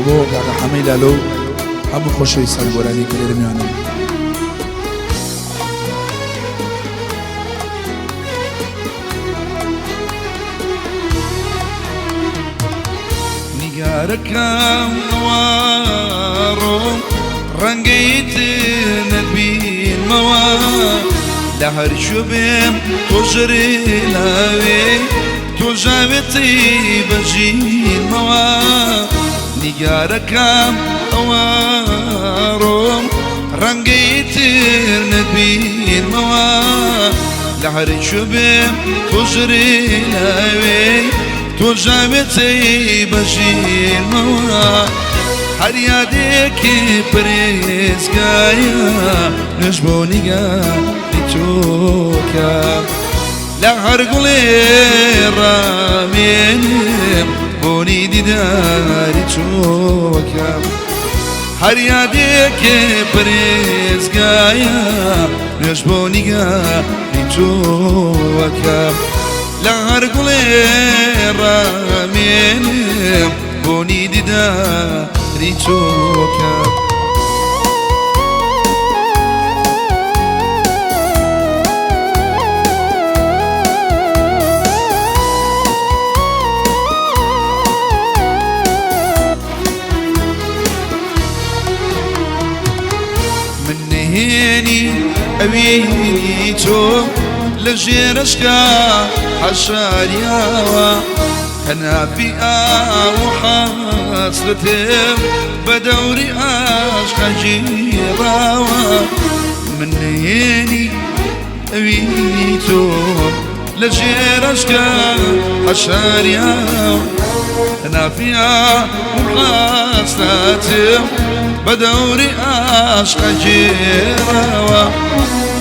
بۆ کاکە حەمەی لالۆ هەموو خۆشەویستان گۆرانی کە لێرە میوانن. نیگارەکەم ئەوەڕۆم ڕەنگەیت نەبینمەوە لە هەر شوێ بێم تۆ ژەرێ لاوێ تۆ ژاوێتی بەژینمەوە نیگارەکەم ئەوەڕۆم ڕەنگەیت نەبینمەوە لە هەر شوێ بێم تۆ ژەرێ لاوێ تۆ ژاوێتی بەژینمەوە هەر یادێکی پرێزگایە نوێژ بۆ نیگاری تۆکە لە هەر گوڵێ ڕامێنم بۆنی دیداری تۆکە هەر یادێکی پرێزگایە نوێژ بۆ نیگاری تۆکە لە هەر گوڵێ ڕامێنم بۆنی دیداری تۆکە من نهێنی ئەوێنی تۆ لە ژێرشکە حەشاریاوە هەنافی ئاو حەسرەتم بە دەوری عاشقە گیراوە من نهێنی ئەوێنی تۆ لە ژێرشکە حەشاریاوە هەنافی ئاو حەسرەتم بە دەوری عاشقە گیراوە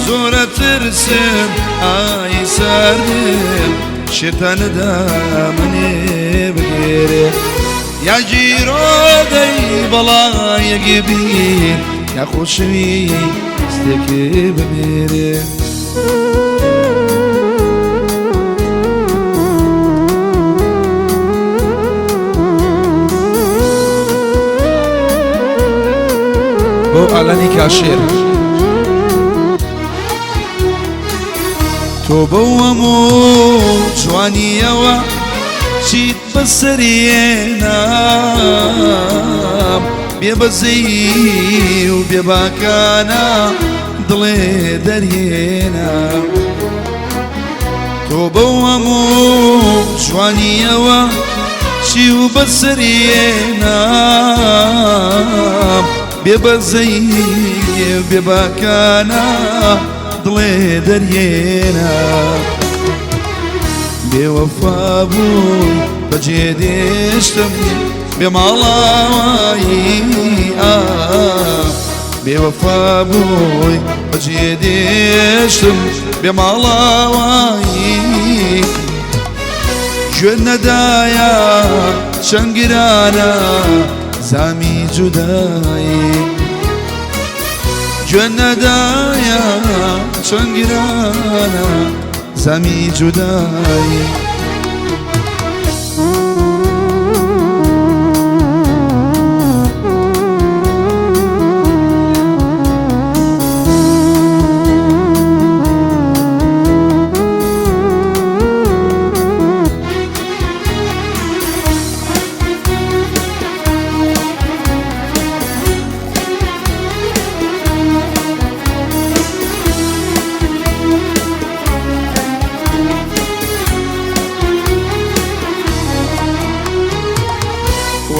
زۆرە ترسم ئای سەردم شێتانەدا منێ بگێرێ یا گیرۆدەی بەڵایەکی بین یا خۆشەویستێکی بمێرێ بۆ ئالانی کاشێر تۆ بەو هەموو جوانیەوە چیت بەسەریێنام بێبەزەی و بێباکانە دڵێ دەرهێنا تۆ بەو هەموو جوانیەوە چی و بەسەریێنام بێبەزەی و بێباکانە دڵێ دەرهێنا بێوەفا بووی بەجێ دێشتم بێ ماڵاوایی بێوەفا بووی بەجێ دێشتم بێ ماڵاوایی گوێ نەدایە چەند گرانە زامی جودایی گوێ نەدایە چەند گرانە زامی جودایی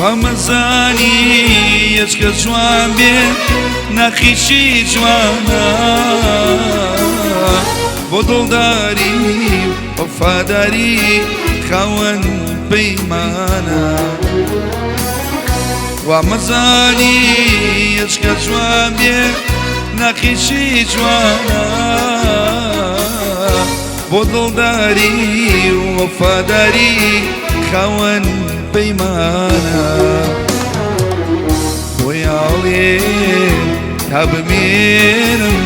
وەمەزانی هێچکە جوان بێ نەخیشی جوانە بۆ دڵداری وەفاداری خاوەن پەیمانە وەمەزانی هێچکە جوان بێ نەخیشی جوانە بۆ دڵداری وەفاداری خاوەن پەیمانە بۆی ئاڵێم تا بمێنم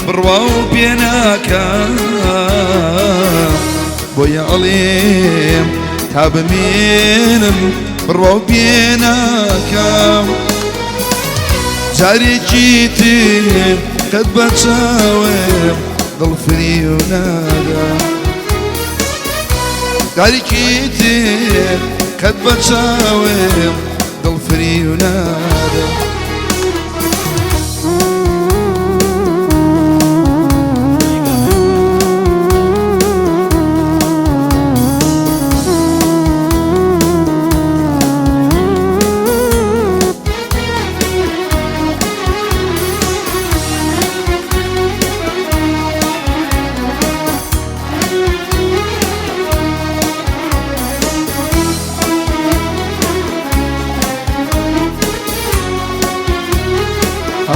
بڕوا و پێ ناکە بۆی ئاڵێم تا بمێنم ڕۆبێناکەم جارێکی تر قەت بە چاوێم دڵفری و ناگەم جارێکی تر قەت بە چاوێم دڵفری و ناگەم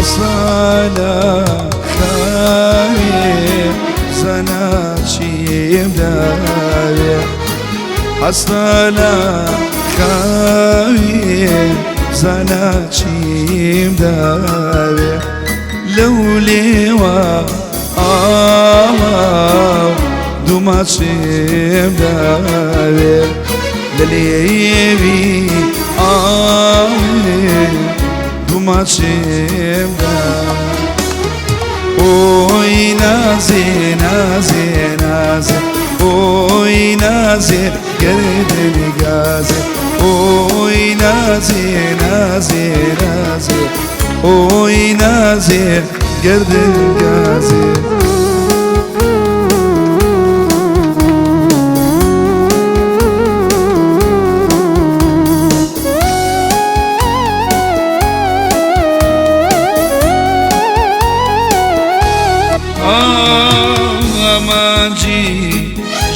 أصلا خايف زناشيم داوي أصلا خايف زناشيم داوي لولي دوماشيم داوي لليبي دوماشيم داوي Oy naze naze naze Oy naze gerdeni gaze Oy naze naze naze Oy naze gerdeni gaze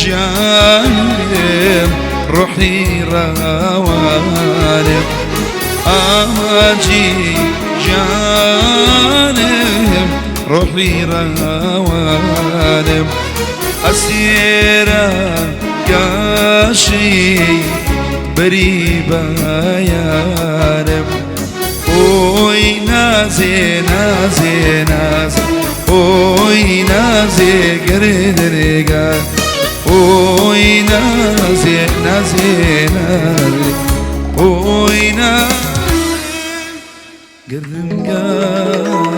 جانم روحي روانم أماجي جانم روحي روانم أسيرا كاشي بريبا يانم أوي نازي نازي نازي أوي نازي قرد رقا أوي نازي نازي نازي أوي نازي قرد رقا